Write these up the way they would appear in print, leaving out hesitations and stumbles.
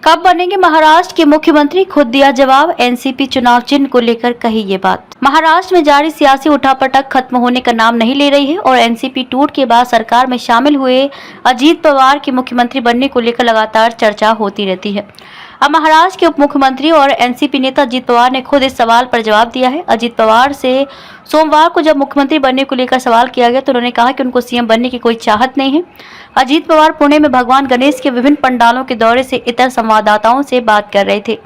कब बनेंगे महाराष्ट्र के मुख्यमंत्री, खुद दिया जवाब। एनसीपी चुनाव चिन्ह को लेकर कही ये बात। महाराष्ट्र में जारी सियासी उठापटक खत्म होने का नाम नहीं ले रही है और एनसीपी टूट के बाद सरकार में शामिल हुए अजीत पवार के मुख्यमंत्री बनने को लेकर लगातार चर्चा होती रहती है। अब महाराष्ट्र के उप मुख्यमंत्री और एनसीपी नेता अजीत पवार ने खुद इस सवाल पर जवाब दिया है। अजीत पवार से सोमवार को जब मुख्यमंत्री बनने को लेकर सवाल किया गया तो उन्होंने कहा कि उनको सीएम बनने की कोई चाहत नहीं है। अजीत पवार पुणे में भगवान गणेश के विभिन्न पंडालों के दौरे से इतर संवाददाताओं से बात कर रहे थे।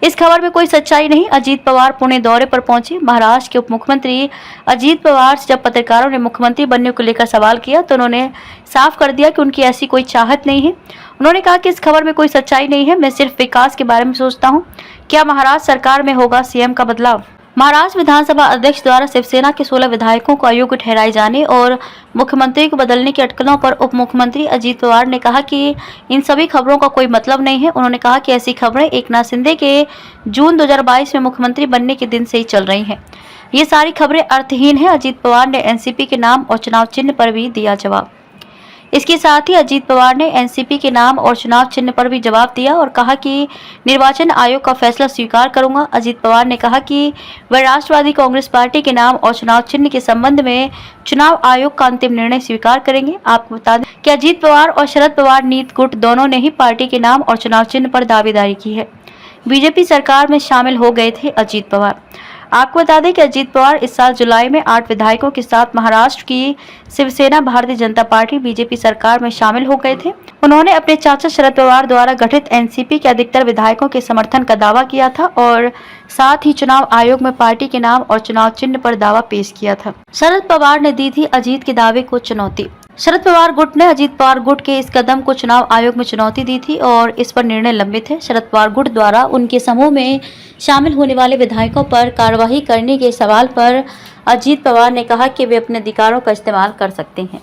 इस खबर में कोई सच्चाई नहीं। अजीत पवार पुणे दौरे पर पहुंचे। महाराष्ट्र के उप मुख्यमंत्री अजीत पवार से जब पत्रकारों ने मुख्यमंत्री बनने को लेकर सवाल किया तो उन्होंने साफ कर दिया कि उनकी ऐसी कोई चाहत नहीं है। उन्होंने कहा कि इस खबर में कोई सच्चाई नहीं है, मैं सिर्फ विकास के बारे में सोचता हूं। क्या महाराष्ट्र सरकार में होगा सीएम का बदलाव? महाराष्ट्र विधानसभा अध्यक्ष द्वारा शिवसेना के 16 विधायकों को अयोग्य ठहराए जाने और मुख्यमंत्री को बदलने की अटकलों पर उप मुख्यमंत्री अजीत पवार ने कहा कि इन सभी खबरों का कोई मतलब नहीं है। उन्होंने कहा कि ऐसी खबरें एकनाथ शिंदे के जून 2022 में मुख्यमंत्री बनने के दिन से ही चल रही हैं। ये सारी खबरें अर्थहीन हैं। अजीत पवार ने एनसीपी के नाम और चुनाव चिन्ह पर भी दिया जवाब। इसके साथ ही अजीत पवार ने एनसीपी के नाम और चुनाव चिन्ह पर भी जवाब दिया और कहा कि निर्वाचन आयोग का फैसला स्वीकार करूंगा। अजीत पवार ने कहा कि वह राष्ट्रवादी कांग्रेस पार्टी के नाम और चुनाव चिन्ह के संबंध में चुनाव आयोग का अंतिम निर्णय स्वीकार करेंगे। आपको बता दें कि अजीत पवार और शरद पवार नीत गुट दोनों ने ही पार्टी के नाम और चुनाव चिन्ह पर दावेदारी की है। बीजेपी सरकार में शामिल हो गए थे अजीत पवार। आपको बता दें कि अजीत पवार इस साल जुलाई में 8 विधायकों के साथ महाराष्ट्र की शिवसेना भारतीय जनता पार्टी बीजेपी सरकार में शामिल हो गए थे। उन्होंने अपने चाचा शरद पवार द्वारा गठित एनसीपी के अधिकतर विधायकों के समर्थन का दावा किया था और साथ ही चुनाव आयोग में पार्टी के नाम और चुनाव चिन्ह पर दावा पेश किया था। शरद पवार ने दी थी अजीत के दावे को चुनौती। शरद पवार गुट ने अजीत पवार गुट के इस कदम को चुनाव आयोग में चुनौती दी थी और इस पर निर्णय लंबित है। शरद पवार गुट द्वारा उनके समूह में शामिल होने वाले विधायकों पर कार्रवाई करने के सवाल पर अजीत पवार ने कहा कि वे अपने अधिकारों का इस्तेमाल कर सकते हैं।